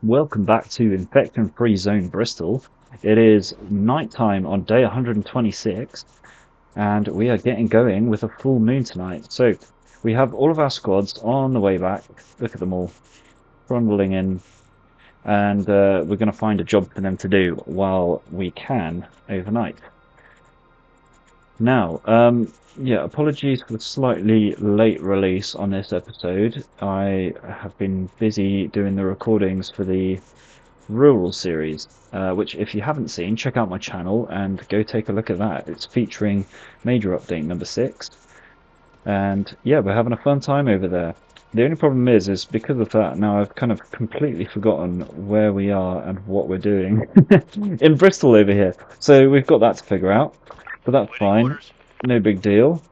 Welcome back to Infection-Free Zone Bristol. It is nighttime on day 126, and we are getting going with a full moon tonight. So we have all of our squads on the way back. Look at them all, trundling in, and we're going to find a job for them to do while we can overnight. Now, yeah, apologies for the slightly late release on this episode. I have been busy doing the recordings for the rural series, which if you haven't seen, check out my channel and go take a look at that. It's featuring major update number 6, and yeah, we're having a fun time over there. The only problem is because of that, now I've kind of completely forgotten where we are and what we're doing in Bristol over here. So we've got that to figure out, but that's fine. No big deal.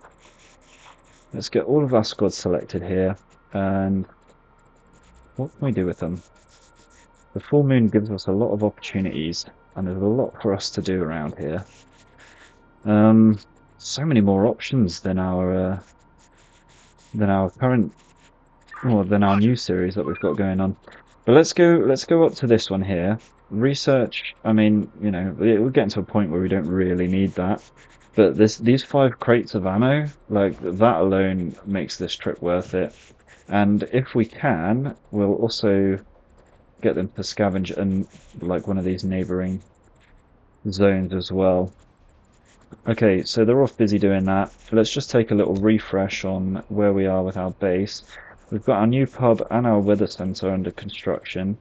Let's get all of our squads selected here, and what can we do with them? The full moon gives us a lot of opportunities, and there's a lot for us to do around here. So many more options than our current, or than our new series that we've got going on. But let's go up to this one here. Research. I mean, you know, we're getting to a point where we don't really need that. But these 5 crates of ammo, like that alone makes this trip worth it. And if we can, we'll also get them to scavenge and like one of these neighboring zones as well. Okay, so they're off busy doing that. Let's just take a little refresh on where we are with our base. We've got our new pub and our weather center under construction,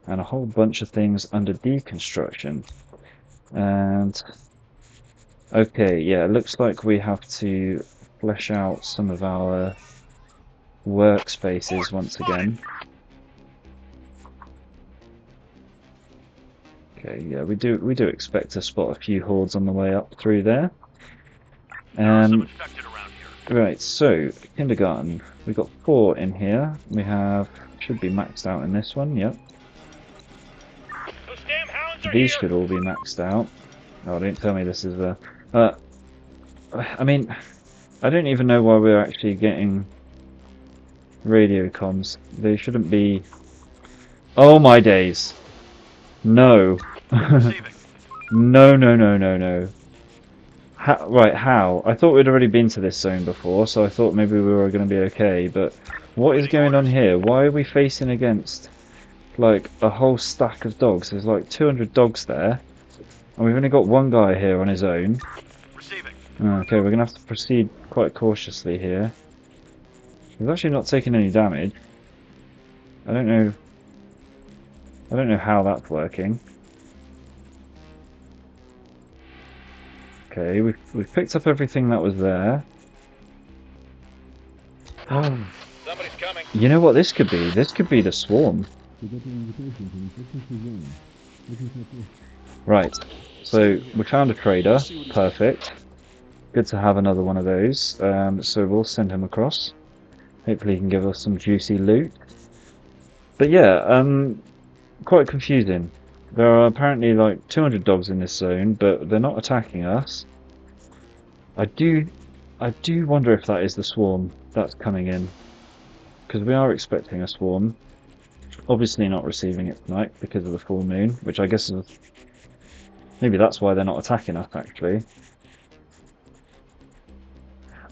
and a whole bunch of things under deconstruction. And okay, yeah, it looks like we have to flesh out some of our workspaces once again. Okay, yeah, we do expect to spot a few hordes on the way up through there. Right, so kindergarten. We've got 4 in here. We have should be maxed out in this one. Yep. These should all be maxed out. Oh, don't tell me this is a. I mean, I don't even know why we're actually getting radio comms. They shouldn't be. Oh my days! No. No, no, no, no, no. Right, how? I thought we'd already been to this zone before, so I thought maybe we were going to be okay, but what is going on here? Why are we facing against, like, a whole stack of dogs? There's like 200 dogs there, and we've only got one guy here on his own. Okay, we're going to have to proceed quite cautiously here. We've actually not taken any damage. I don't know how that's working. Okay, we've picked up everything that was there. Oh. You know what this could be? This could be the swarm. Right, so we found a trader. Perfect. Good to have another one of those. So we'll send him across. Hopefully he can give us some juicy loot. But yeah, quite confusing. There are apparently like 200 dogs in this zone, but they're not attacking us. I do wonder if that is the swarm that's coming in, because we are expecting a swarm. Obviously not receiving it tonight because of the full moon, which I guess is maybe that's why they're not attacking us actually.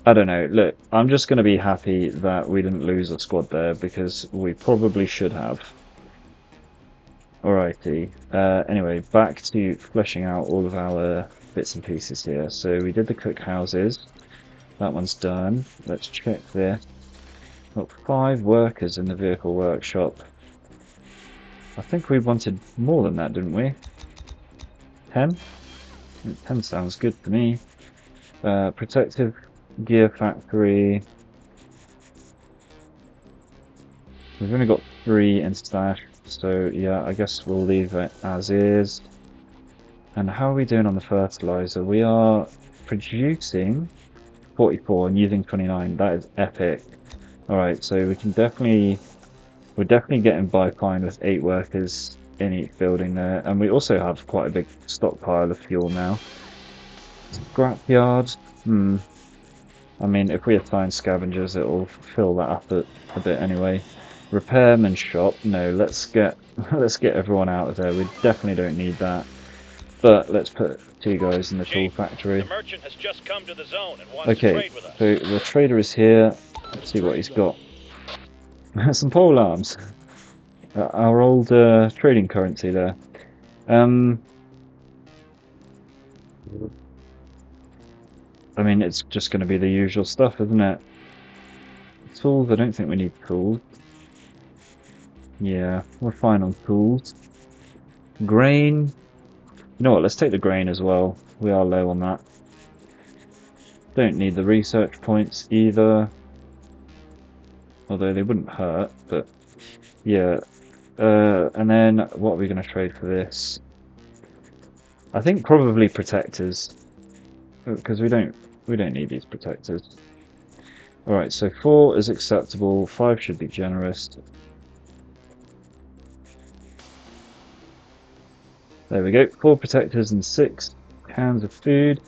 I don't know. Look, I'm just going to be happy that we didn't lose a squad there because we probably should have. Alrighty. Anyway, back to fleshing out all of our bits and pieces here. So we did the cook houses. That one's done. Let's check this. Got 5 workers in the vehicle workshop. I think we wanted more than that, didn't we? 10? 10 sounds good to me. Protective gear factory. We've only got 3 in stash. So yeah, I guess we'll leave it as is. And how are we doing on the fertilizer? We are producing 44 and using 29. That is epic. Alright, so we're definitely getting by fine with 8 workers in each building there. And we also have quite a big stockpile of fuel now. Scrapyard. I mean, if we assign scavengers, it'll fill that up a bit anyway. Repairman shop. No, let's get let's get everyone out of there. We definitely don't need that. But let's put 2 guys in the tool factory. The merchant has just come to the zone and wants to Okay, trade with us. so the trader is here. Let's see what he's got. Some pole arms. Our old trading currency there. I mean, it's just going to be the usual stuff, isn't it? Tools, I don't think we need tools. Yeah, we're fine on tools. Grain. You know what, let's take the grain as well. We are low on that. Don't need the research points either. Although they wouldn't hurt, but yeah. And then what are we going to trade for this? I think probably protectors, because we don't need these protectors. All right, so 4 is acceptable. 5 should be generous. There we go. 4 protectors and 6 cans of food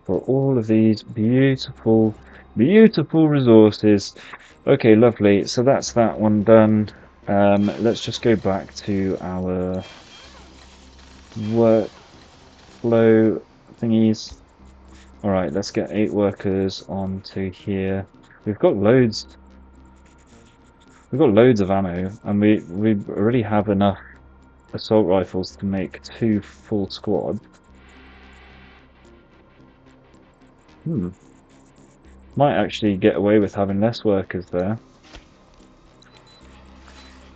for all of these beautiful, beautiful resources. Okay, lovely. So that's that one done. Let's just go back to our workflow thingies. All right, let's get 8 workers onto here. We've got loads. We've got loads of ammo, and we already have enough assault rifles to make 2 full squads. Might actually get away with having less workers there.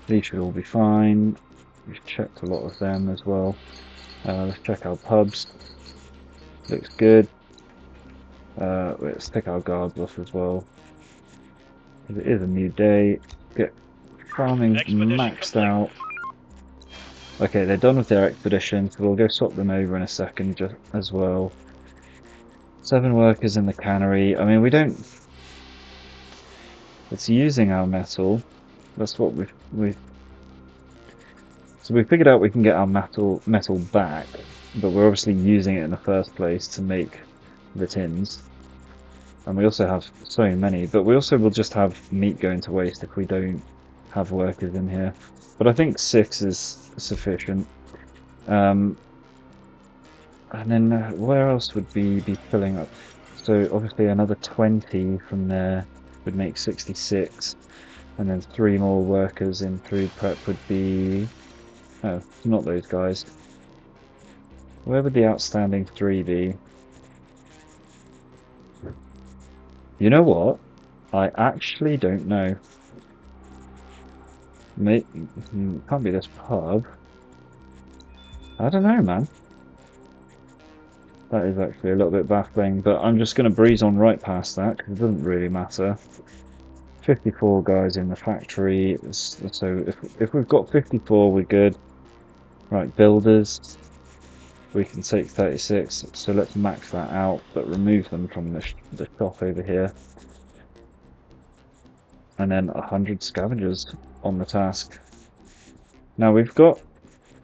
These should all be fine. We've checked a lot of them as well. Let's check our pubs. Looks good. Let's take our guards off as well. It is a new day. Get farming maxed out. Okay, they're done with their expedition, so we'll go swap them over in a second just as well. 7 workers in the cannery. I mean, we don't... It's using our metal. That's what we've... So we figured out we can get our metal back, but we're obviously using it in the first place to make the tins. And we also have so many, but we also will just have meat going to waste if we don't have workers in here. But I think 6 is sufficient. And then where else would we be filling up? So obviously another 20 from there would make 66. And then 3 more workers in food prep would be... Oh, not those guys. Where would the outstanding 3 be? You know what? I actually don't know. Can't be this pub. I don't know, man. That is actually a little bit baffling, but I'm just going to breeze on right past that because it doesn't really matter. 54 guys in the factory, so if we've got 54, we're good. Right, builders, we can take 36, so let's max that out, but remove them from the shop over here. And then 100 scavengers on the task. Now we've got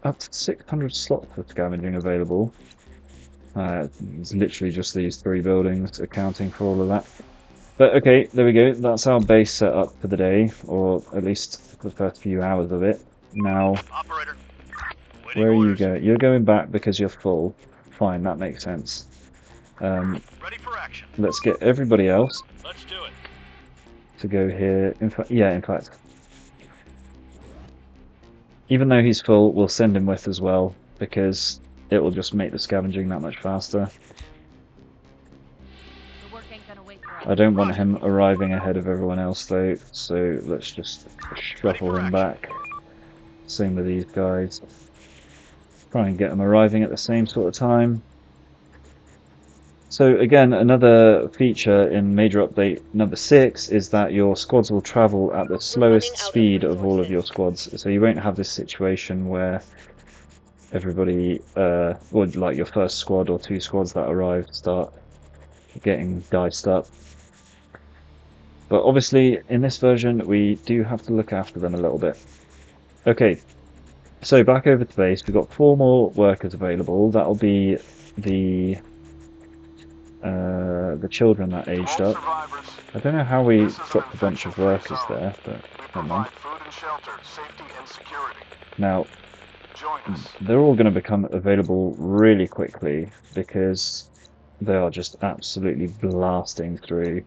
up to 600 slots for scavenging available. It's literally just these 3 buildings accounting for all of that. But okay, there we go. That's our base set up for the day, or at least the first few hours of it. Now, Operator, where are you going? You're going back because you're full. Fine, that makes sense. ready for action. Let's get everybody else Let's do it. to go here. In fact, even though he's full, we'll send him with as well, because it will just make the scavenging that much faster. I don't want him arriving ahead of everyone else though, so let's just shuffle him back. Same with these guys. Try and get them arriving at the same sort of time. So again, another feature in major update number 6 is that your squads will travel at the slowest speed of all of your squads. So you won't have this situation where everybody, would like your first squad or 2 squads that arrive start getting diced up. But obviously, in this version, we do have to look after them a little bit. Okay, so back over to base, we've got 4 more workers available. That'll be the the children that aged All up. survivors, I don't know how we this is an dropped a bunch of infection-free workers zone. there, but We never mind. provide food and shelter, safety and security. Now, Join us. they're all going to become available really quickly because they are just absolutely blasting through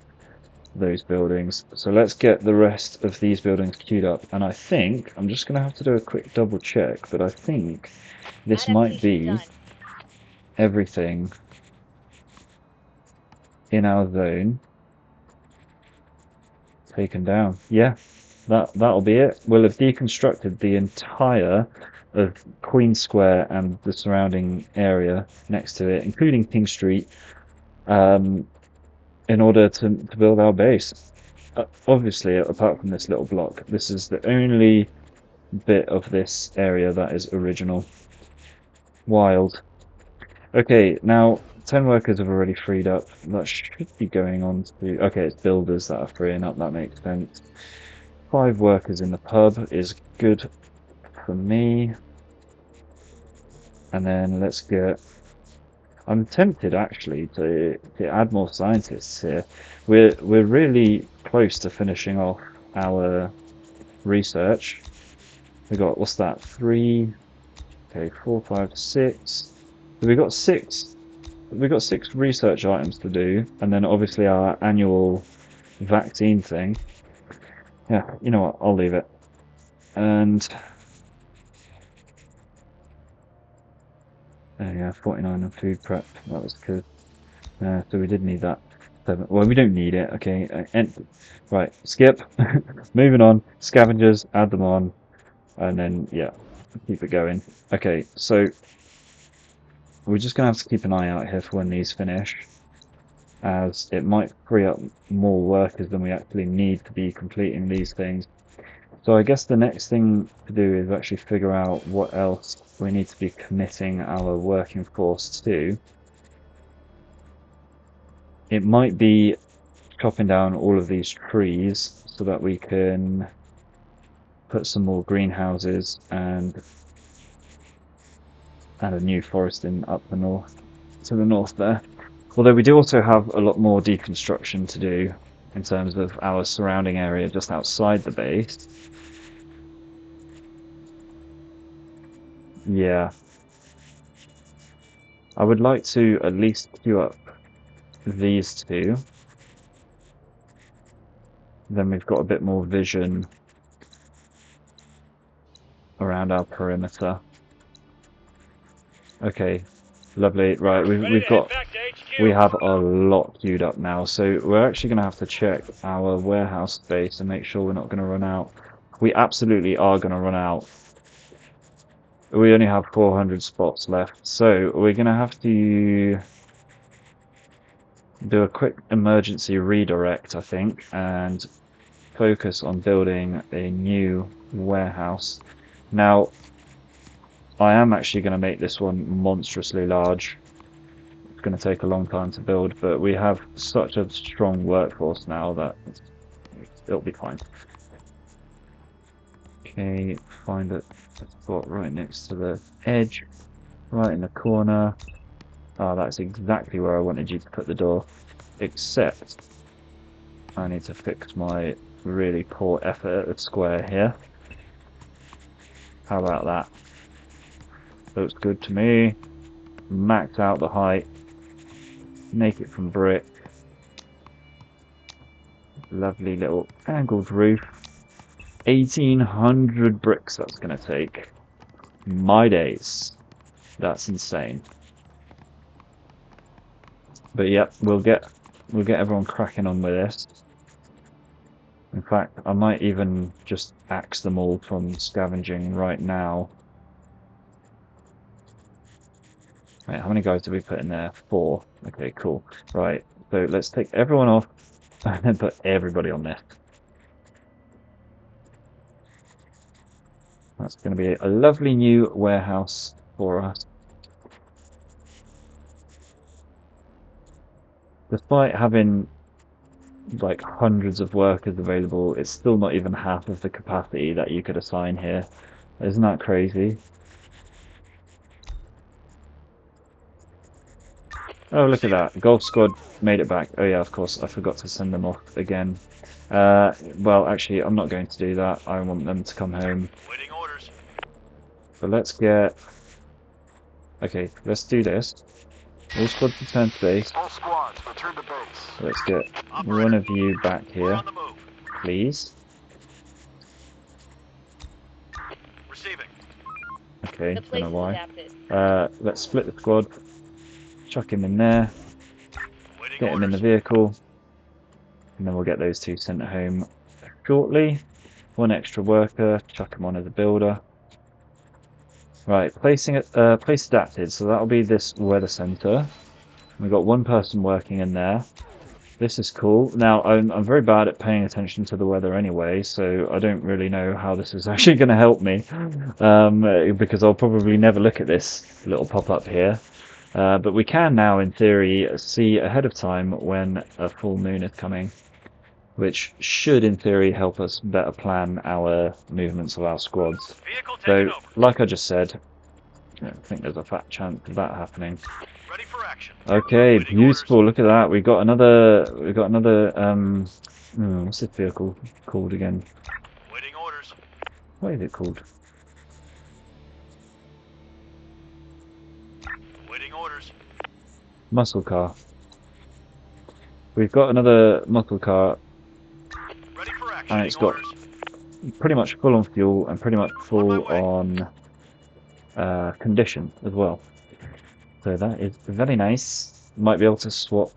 those buildings. So let's get the rest of these buildings queued up. And I think, I'm just going to have to do a quick double check, but I think this might be everything in our zone taken down. Yeah, that'll be it. We'll have deconstructed the entire of Queen Square and the surrounding area next to it, including King Street, in order to build our base. Obviously, apart from this little block, this is the only bit of this area that is original. Wild. Okay, now 10 workers have already freed up. That should be going on to... Okay, it's builders that are freeing up, that makes sense. 5 workers in the pub is good for me. And then let's get... I'm tempted actually to add more scientists here. We're really close to finishing off our research. We got, what's that? 3, okay, 4, 5, 6. We got 6. We've got 6 research items to do, and then obviously our annual vaccine thing. Yeah, you know what? I'll leave it. And yeah, 49 on food prep. That was good. So we did need that. 7. Well, we don't need it. Okay. Right. Skip. Moving on. Scavengers. Add them on, and then yeah, keep it going. Okay. So we're just gonna have to keep an eye out here for when these finish, as it might free up more workers than we actually need to be completing these things. So I guess the next thing to do is actually figure out what else we need to be committing our working force to. It might be chopping down all of these trees so that we can put some more greenhouses and a new forest in up the north, to the north there. Although we do also have a lot more deconstruction to do in terms of our surrounding area just outside the base. Yeah. I would like to at least queue up these two. Then we've got a bit more vision around our perimeter. Okay, lovely. Right, Ready we've to head got... back to We HQ. have a lot queued up now, so we're actually going to have to check our warehouse space and make sure we're not going to run out. We absolutely are going to run out. We only have 400 spots left, so we're going to have to do a quick emergency redirect, I think, and focus on building a new warehouse. Now, I am actually going to make this one monstrously large. It's going to take a long time to build, but we have such a strong workforce now that it'll be fine. Okay, find a spot right next to the edge, right in the corner. Oh, that's exactly where I wanted you to put the door, except I need to fix my really poor effort at the square here. How about that? Looks good to me. Max out the height, make it from brick. Lovely little angled roof. 1,800 bricks that's going to take. My days. That's insane. But yep, we'll get everyone cracking on with this. In fact, I might even just axe them all from scavenging right now. Right, how many guys did we put in there? 4. Okay, cool. Right, so let's take everyone off and then put everybody on this. That's going to be a lovely new warehouse for us. Despite having like hundreds of workers available, it's still not even half of the capacity that you could assign here. Isn't that crazy? Oh, look at that. Golf squad made it back. Oh yeah, of course. I forgot to send them off again. Well, actually, I'm not going to do that. I want them to come home. Waiting orders. But let's get... Okay, let's do this. All squads return to base. All squads, return to base. Let's get one Operator, of you back we're here, on the move. please. Receiving. Okay, The don't place know is why. adapted. Let's split the squad. Chuck him in there. Waiting Get him in the orders. vehicle. And then we'll get those two sent home shortly. One extra worker. Chuck him on as a builder. Right, place adapted. So that'll be this weather center. We've got one person working in there. This is cool. Now, I'm very bad at paying attention to the weather anyway, so I don't really know how this is actually going to help me, because I'll probably never look at this little pop-up here. But we can now, in theory, see ahead of time when a full moon is coming, which should, in theory, help us better plan our movements of our squads. Vehicle taken So, over. like I just said, I think there's a fat chance of that happening. Ready for action. Okay, Waiting beautiful. Look at that. We got another. What's this vehicle called again? Waiting orders. What is it called? Waiting orders. Muscle car. We've got another muscle car, Ready for action. and it's Waiting got orders. pretty much full on fuel and pretty much On my full way. on condition as well. So that is very nice. Might be able to swap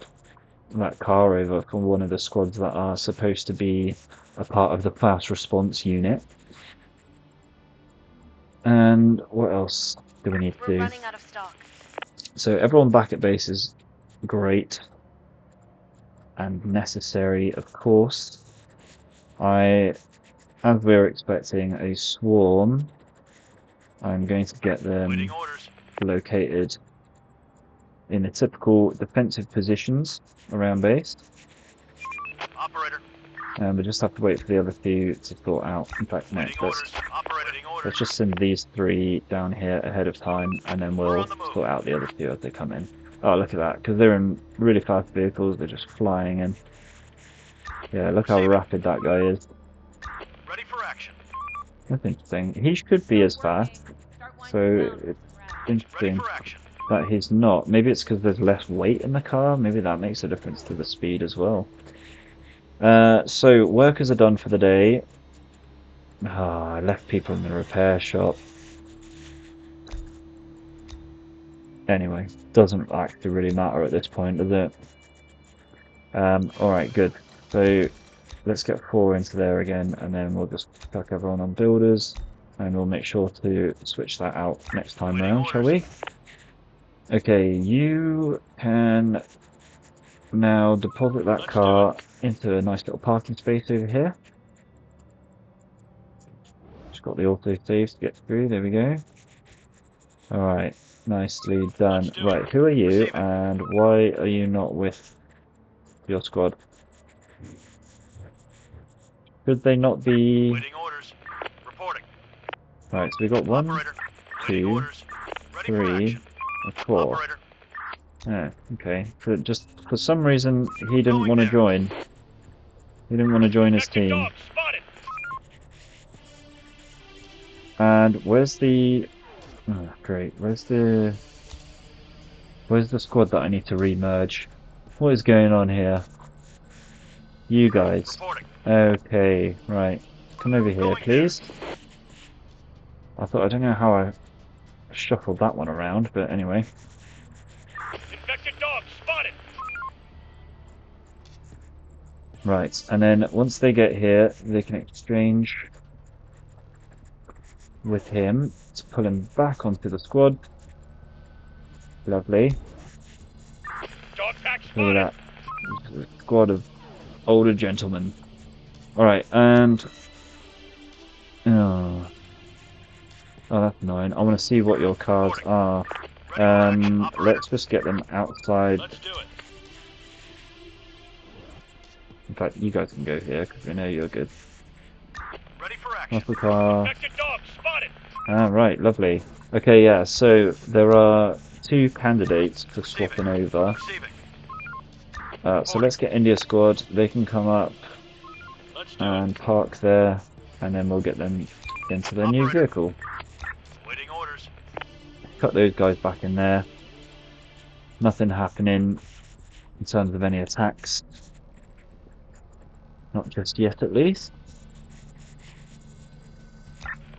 that car over from one of the squads that are supposed to be a part of the fast response unit. And what else do we need to We're do? running out of stock. So everyone back at base is great and necessary, of course. As we're expecting a swarm, I'm going to get them Waiting orders. located in the typical defensive positions around base. Operator. And we just have to wait for the other two to sort out. In fact, no, Waiting orders. Operating orders. let's just send these three down here ahead of time, and then We're we'll on the move. sort out the other two as they come in. Oh, look at that, because they're in really fast vehicles, they're just flying in. Yeah, look how rapid that guy is. Ready for action. That's interesting. He should be as fast, so it's Ready interesting for action. that he's not. Maybe it's because there's less weight in the car, maybe that makes a difference to the speed as well. So workers are done for the day. I left people in the repair shop. Anyway, doesn't actually really matter at this point, does it? Alright, good. So let's get 4 into there again, and then we'll just chuck everyone on builders, and we'll make sure to switch that out next time round, shall we? Okay, you can now deposit that car into a nice little parking space over here. Just got the auto saves to get through, there we go. Alright, nicely done. Right, who are you, and why are you not with your squad? Should they not be... Waiting orders. Reporting. Right, so we got 1, Operator. Waiting 2, orders. Ready for 3, action. and 4. Operator. Oh, okay. For some reason, he didn't want to join. He didn't want to join his Active team. dog spotted. And where's the... Oh, great. Where's the squad that I need to re-merge? What is going on here? You guys. Reporting. Okay, right. Come over here, Going please. I don't know how I shuffled that one around, but anyway. Infected dog spotted. Right, and then once they get here, they can exchange with him to pull him back onto the squad. Lovely. Dog pack Look spotted. at that. Squad of older gentlemen. Alright, and... Oh, that's annoying. I want to see what your cars are. Ready for action. Operator. Let's just get them outside. Let's do it. In fact, you guys can go here, because we know you're good. Ready for action. Muscle car. Infected dog spotted. Ah, right, lovely. Okay, yeah, so there are 2 candidates for swapping over. Receiving. So let's get India squad. They can come up Let's do and park there, and then we'll get them into their new Operator. vehicle. it. Waiting orders. Cut those guys back in there. Nothing happening in terms of any attacks. Not just yet, at least.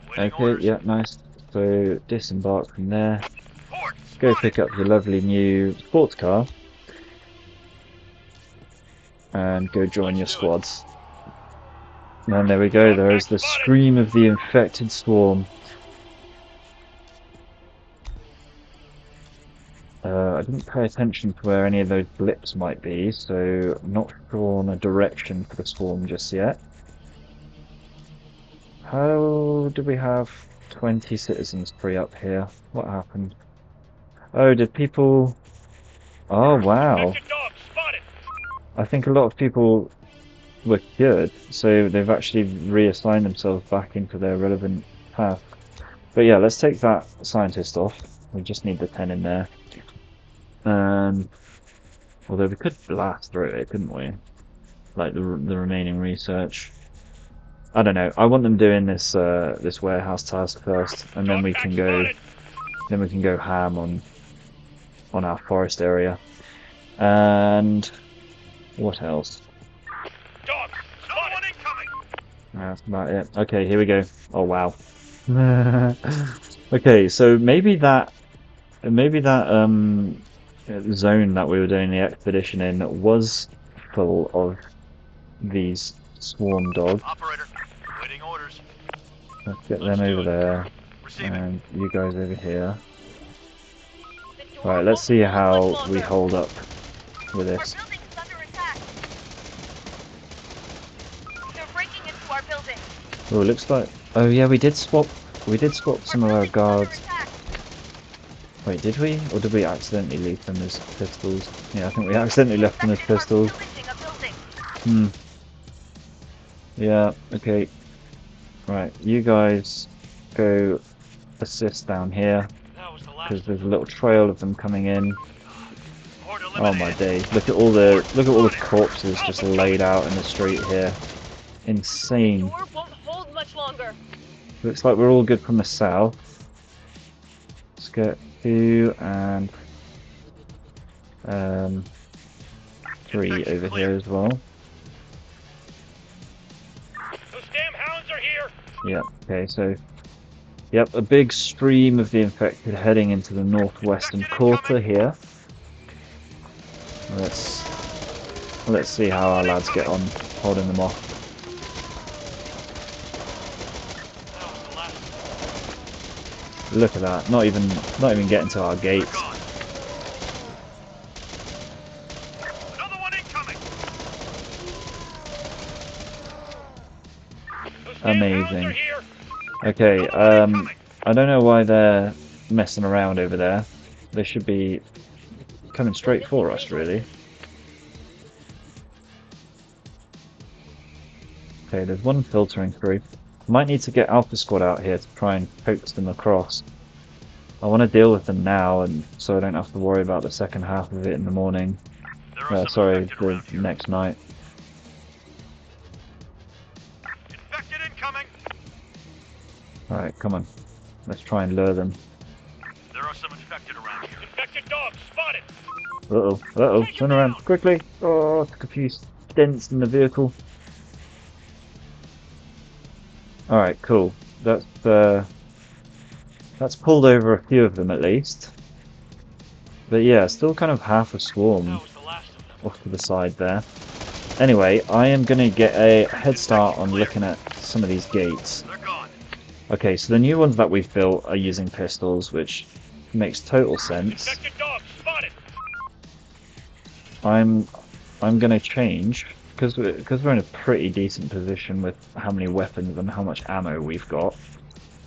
Waiting Okay, orders. yeah, nice. So disembark from there. Hordes. Go Spotted. pick up your lovely new sports car and go join your Let's do it. squads. And there we go, there is the scream of the infected swarm. I didn't pay attention to where any of those blips might be, so I'm not sure on a direction for the swarm just yet. How did we have 20 citizens free up here? What happened? Oh, did people... Oh, wow. Infected dogs spotted. I think a lot of people were cured, so they've actually reassigned themselves back into their relevant path. But yeah, let's take that scientist off. We just need the 10 in there. Although we could blast through it, couldn't we? Like the remaining research. I don't know. I want them doing this warehouse task first, and then Dog we pack can go spotted. ham on our forest area. And what else? Dogs. Another one incoming. That's about it. Okay, here we go. Oh wow. Okay, so maybe that zone that we were doing the expedition in was full of these swarm dogs. Operator. Waiting orders. Let's get Let's them do over it. there, Receiving. and you guys over here. The door Right, let's won't see hold how much we longer. hold up with Our this. building is under attack. They're breaking into our building. Oh, it looks like. Oh yeah, we did swap some of our Our building is under guards. attack. Wait, did we? Or did we accidentally leave them as pistols? Yeah, I think we accidentally left them as Infected are pistols. pillaging a building. Hmm. Yeah, okay. Right, you guys go assist down here, That was the last because of there's a them. little trail of them coming in. Horde Oh my eliminated. days. Look at all the corpses just laid out in the street here. The Insane. door won't hold much longer. Looks like we're all good from the south. Let's get 2 and 3 Infection over clear. here as well. Those damn hounds are here. Yep, okay, so yep, a big stream of the infected heading into the northwestern Infected quarter incoming. here. Let's see how our lads get on holding them off. That was the last of them. Look at that, not even getting to our They're gates. gone. Another one incoming. Those damn Amazing. hounds are here. Okay, Another one incoming. I don't know why they're messing around over there. They should be coming straight for us, really. Okay, there's one filtering through. Might need to get Alpha Squad out here to try and coax them across. I want to deal with them now, and so I don't have to worry about the second half of it in the morning. There are some Sorry, infected the around here. next night. Infected incoming. Alright, come on. Let's try and lure them. There are some infected around here. Infected dogs spotted. Uh-oh, uh-oh, Take 'em turn around, down. quickly! Oh, took a few dents in the vehicle. Alright, cool. That's pulled over a few of them at least. But yeah, still kind of half a swarm That was the last of them. off to the side there. Anyway, I am going to get a head start on looking at some of these gates. They're gone. Okay, so the new ones that we've built are using pistols, which makes total sense. Infected dogs spotted. I'm going to change because we're in a pretty decent position with how many weapons and how much ammo we've got.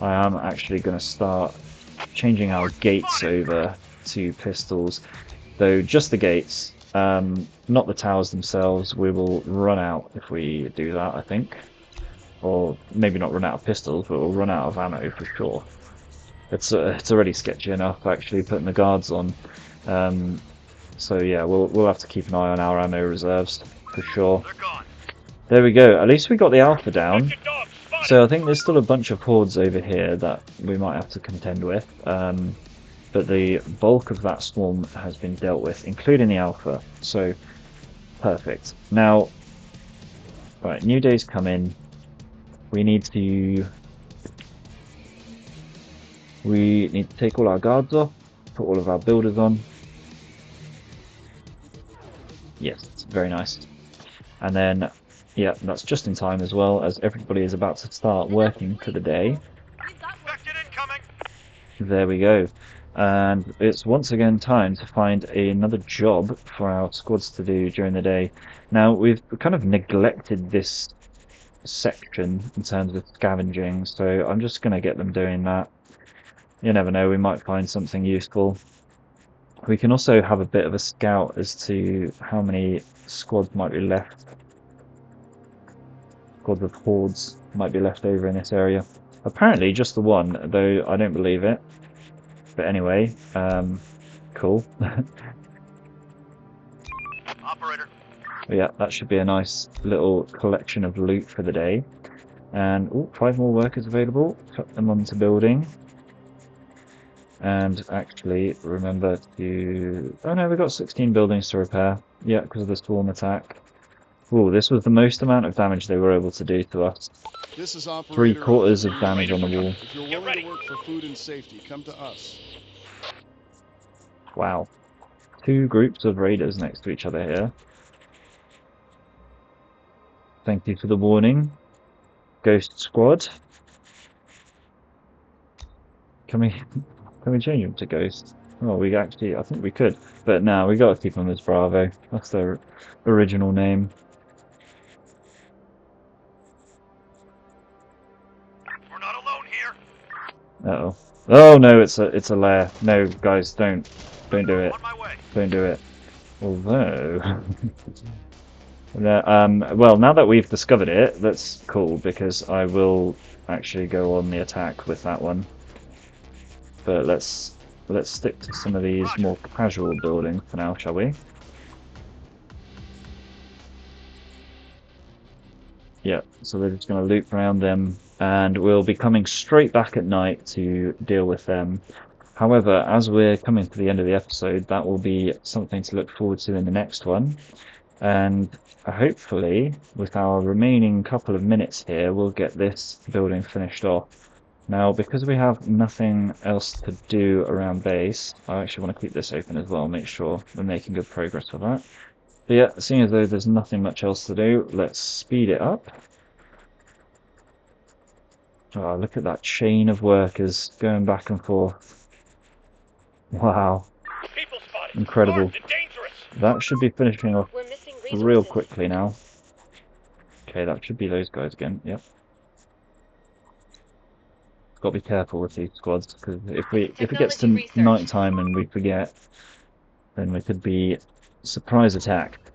I am actually going to start changing our gates over to pistols, though just the gates, not the towers themselves. We will run out if we do that, I think, or maybe not run out of pistols, but we'll run out of ammo for sure. It's already sketchy enough actually putting the guards on. So yeah, we'll have to keep an eye on our ammo reserves for sure. They're gone. There we go. At least we got the alpha down. Infected dogs spotted. So I think there's still a bunch of hordes over here that we might have to contend with. But the bulk of that swarm has been dealt with, including the alpha. So perfect. Now, right, new day's come in. We need to take all our guards off, put all of our builders on. Yes, it's very nice. And then, yeah, that's just in time as well, as everybody is about to start working for the day. Infected incoming. There we go. And it's once again time to find another job for our squads to do during the day. Now, we've kind of neglected this section in terms of scavenging, so I'm just going to get them doing that. You never know, we might find something useful. We can also have a bit of a scout as to how many squads might be left. Squads of hordes might be left over in this area. Apparently just the one, though I don't believe it. But anyway, cool. Operator. Yeah, that should be a nice little collection of loot for the day. And ooh, 5 more workers available. Put them onto building. And actually, remember to... Oh no, we've got 16 buildings to repair. Yeah, because of the swarm attack. Ooh, this was the most amount of damage they were able to do to us. This is operator 3/4 of damage on the wall. If you're willing to work for food and safety, come to us. Wow. 2 groups of raiders next to each other here. Thank you for the warning. Ghost Squad. Can we change them to Ghost? Oh, we actually, I think we could. But no, we gotta keep them as Bravo. That's their original name. We're not alone here. Uh-oh. Oh no, it's a lair. No, guys, don't do it. On my way. Don't do it. Although... well, now that we've discovered it, that's cool, because I will actually go on the attack with that one. But let's stick to some of these more casual buildings for now, shall we? Yeah, so we're just going to loop around them, and we'll be coming straight back at night to deal with them. However, as we're coming to the end of the episode, that will be something to look forward to in the next one. And hopefully, with our remaining couple of minutes here, we'll get this building finished off. Now, because we have nothing else to do around base, I actually want to keep this open as well, make sure we're making good progress with that. But yeah, seeing as though there's nothing much else to do, let's speed it up. Oh, look at that chain of workers going back and forth. Wow, People spotted. incredible. Armed and dangerous. That should be finishing off We're missing real resources. quickly now. Okay, that should be those guys again, yep. Got to be careful with these squads, because if it gets to Technology research. night time and we forget, then we could be surprise attacked.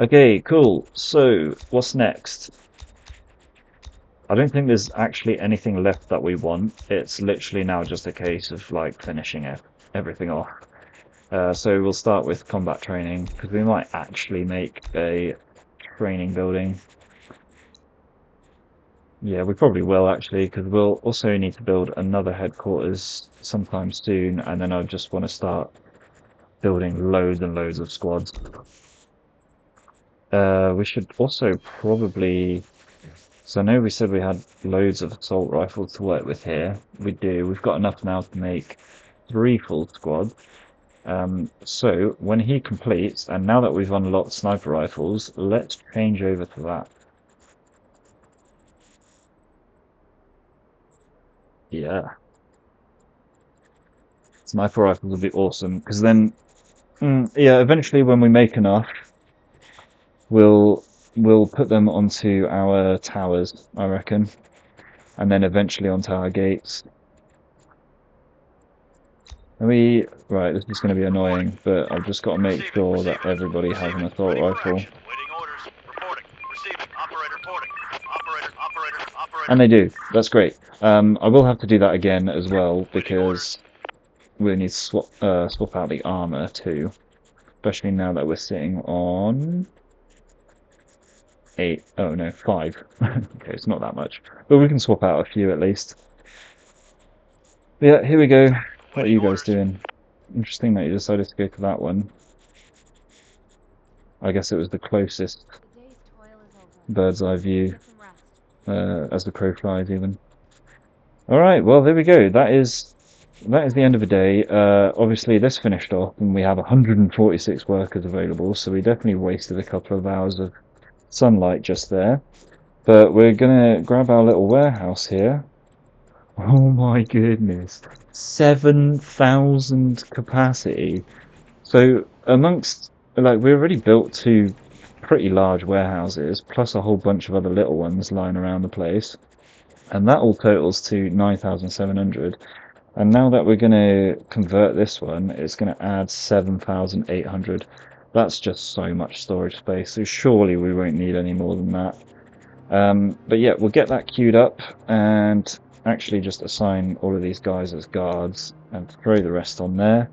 Okay, cool. So what's next? I don't think there's actually anything left that we want. It's literally now just a case of like finishing everything off. So we'll start with combat training, because we might actually make a training building. Yeah, we probably will actually, because we'll also need to build another headquarters sometime soon, and then I just want to start building loads and loads of squads. We should also probably... So I know we said we had loads of assault rifles to work with here. We do. We've got enough now to make 3 full squads. So when he completes, and now that we've unlocked sniper rifles, let's change over to that. Yeah. Sniper rifles would be awesome, because then, yeah, eventually when we make enough, we'll put them onto our towers, I reckon, and then eventually onto our gates. Right, this is going to be annoying, but I've just got to make sure that everybody has an assault rifle. Waiting orders. Reporting. Receiving. Operator reporting. Operator. And they do. That's great. I will have to do that again as well because we need to swap out the armor too, especially now that we're sitting on 8. Oh no, 5. Okay, it's not that much, but we can swap out a few at least. But yeah, here we go. What are you guys doing? Interesting that you decided to go to that one. I guess it was the closest bird's eye view, as the crow flies even. Alright, well there we go. That is the end of the day. Obviously this finished off and we have 146 workers available, so we definitely wasted a couple of hours of sunlight just there. But we're gonna grab our little warehouse here. Oh my goodness. 7,000 capacity. So amongst, like, we already built 2 pretty large warehouses, plus a whole bunch of other little ones lying around the place. And that all totals to 9,700. And now that we're going to convert this one, it's going to add 7,800. That's just so much storage space, so surely we won't need any more than that. But yeah, we'll get that queued up and actually just assign all of these guys as guards and throw the rest on there.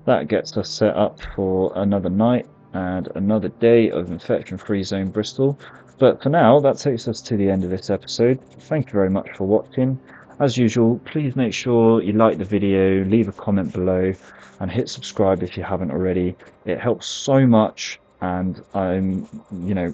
That gets us set up for another night and another day of infection-free zone Bristol. But for now, that takes us to the end of this episode. Thank you very much for watching. As usual, please make sure you like the video, leave a comment below, and hit subscribe if you haven't already. It helps so much, and I'm,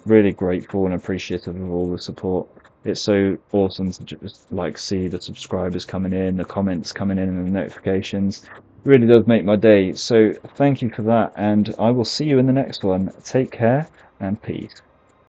really grateful and appreciative of all the support. It's so awesome to just see the subscribers coming in, the comments coming in, and the notifications. It really does make my day. So thank you for that, and I will see you in the next one. Take care and peace.